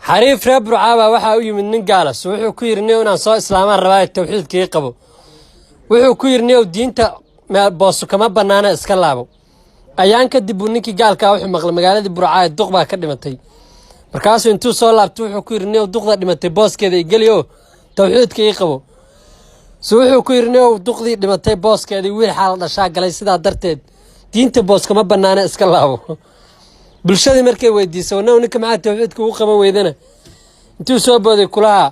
xariif reer Burcaaba waxa uu yimid nin gaalas wuxuu ku yirnay inaan soo islaamaan rabaa tawxiidkii qabo wuxuu ku yirnay diinta boos kama banaana iska laabo ayaan ka dib ninkii gaalka wuxuu maqlay magaalada Burcaaba duq baa ka dhimatay markaas intuu soo laabtay wuxuu ku yirnay duqda dhimatay booskeeda ay galiyo tawxiidkii qabo wuxuu ku yirnay duqdii dhimatay booskeeda wiil xaal dhashaa galay sidaa darteed diinta boos kama banaana iska laabo bulshada markay weydiisay ninka maxaa tawxiidka uu qaban weydana intuu soo booday kulaha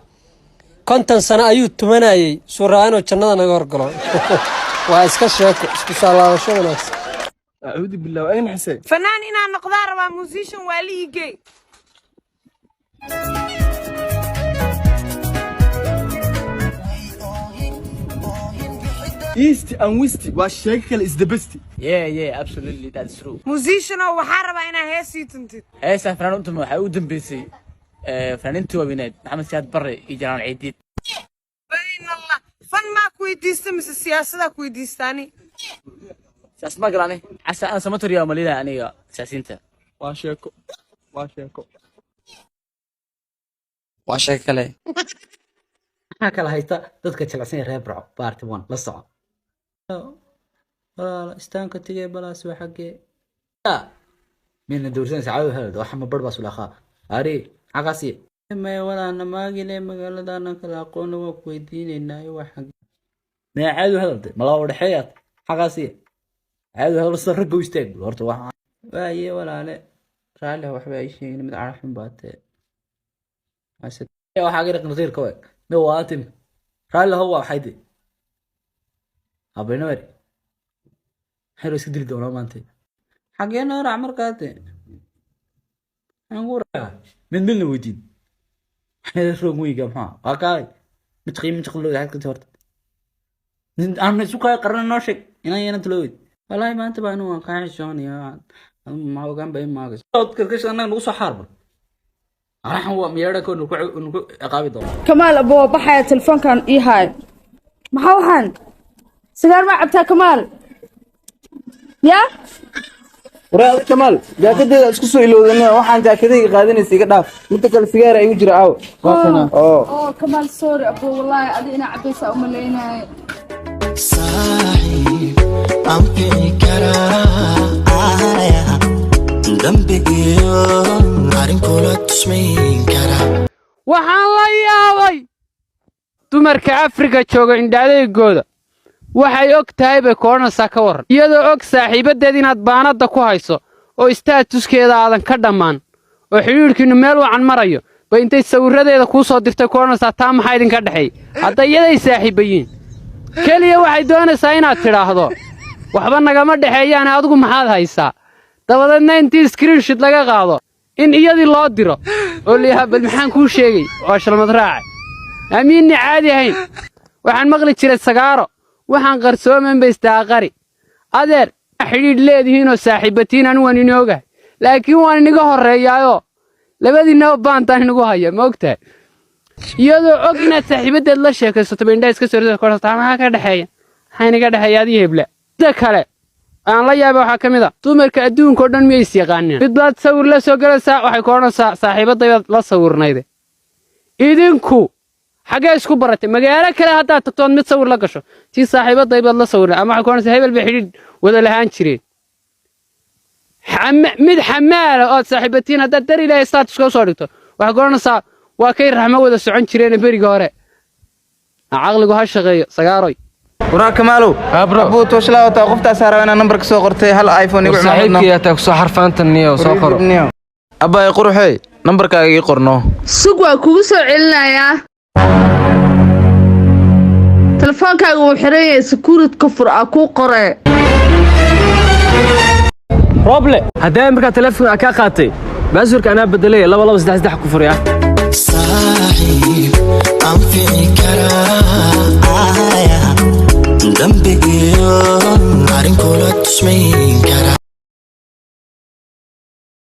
konton sano ayuu tumanayay suuraano jannada naga horgalo waa iska sheeko isku salaasho wanaagsan a'uudu billahi ayna xisay fanaan inaan noqdaa rabaa musician waa liigay East and West waa sheeko kale is the best. Yeah, absolutely, that's true. musician oo waxaa rabaa inaa heesii tuntid heesa fanaan unta waxa u dambeysay fanaanintu wabineed maxamed siyaad barre iyo janaan ciidid bayn allah fan ma ku weydiistay mise siyaasada ku weydiistaani siyaasad ma garanay asa ana samatoriya malida aniga siyaasinta waa sheeko kale maxaa kala haysta dadka jilacsan reer Burco part 1 la soco istaanka tigay balaas waa xagee من دورسان سعاده هذا وحما برباس ولا خا أري عقاسي ما ولا ما قلي ما قال دانا كلا قونا وكويدين إنه واحد ما عادوا هذا ما لا ورد حياة عقاسي عادوا هذا الصر رجوا يستقبل ورت واحد باي ولا لا رالي هو حباي شيء متعرف من بات عشان يا حاجة رقم غير كويك نواتم رالي هو حيدي أبي نوري حلو يسكدر الدولة ما أنت حقين أنا عمر قاتل نقول من الودين حنا شو قوي جماعة أكاي متخيم تقولوا ده كنت هرت أنا شو كاي قررنا ناشك هنا تلويد والله ما أنت بانو كاي شون يا ما هو كان بين ما قص كركش أنا نقص حرب راح هو ميردا كون نكو أقابي طبعا كمال أبو بحياة التلفون كان هاي ما هو هن سجار ما عبتها كمال يا ورا كمال جاكدي اسكو سو إلودنا waxaan jaakadii qaadanaysa iga dhaaf inta kale sigaar ay u jira aaw كمال سوري أبو والله أدينا عبيسة أملينا صاحب أمي كرا دمبك يوم عارين كولا تسمين كرا waxaan la yaabay dumarka Afrika jooga indhadeegooda waxay og tahay bay koonaysaa ka war iyadoo og saaxiibadeed inaad baanada ku hayso oo staatuskeeda aadan ka dhamaan oo xiriirkiinu meel wacan marayo bay intay sawiradeeda ku soo dirtay koonaysaa taa maxay idin ka dhaxay hadda iyaday saaxiibayiin kaliya waxay doonaysaa inaad tiraahdo waxba nagama dhaxeeyaan adigu maxaad haysaa dabadeedna intii screenshot laga qaado in iyadii loo diro oo leeyahay bal maxaan kuu sheegay waa shalmad raacay amiin caadi ahayn waxaan maqli jiray sagaaro waxaan qarsoomen baystaa qari adeer xiriir leedihiin oo saaxiibatiin aan waan inooga laakiin waan iniga horeeyaayo labadiina baantaan inagu haya ma ogtahay iyadoo og inaad saaxiibadeed la sheekaysato indha iska soo rido korta maxaa ka dhaxeeya waxaan iga dhaxeeyaadii hebla sida kale aan la yaabay waxa kamid ah dumarka adduunka oo dhan ma is yaqaaneen mid baad sawir la soo galaysaa waxay koonaysaa saaxiibadayda la sawirnayde idinku xagee isku baratay magaalo kale hadda tagtood mid sawir la gasho tii saaxiibadayda la sawirnay ama waxa koonaysaa hebel ba xiriir wada lahaan jireen mid xamaal oo saaxiibatiin hadda dar ilaahay status ka soo dhigto waxa koonaysaa waa kay raxmo wada socon jireen bariga hore aqligu ha shaqeeyo sagaaroy ورا كمالو أبو توشلا وتوقفت أسارة أنا نمبرك سو قرتي هل آيفون يقول صاحبك يا تكسو حرفان تنيو سو قرو أبا يقرو حي نمبرك يقرنو سوق كوسو علنا يا تلفونك وحرية سكورة كفر أكو قرأ روبلي هدا مركا تلفون أكا قاتي بازورك أنا بدلي لا والله سدح كفر يا صاحب أمي كرا دمبك يوم عارين كولا تسمين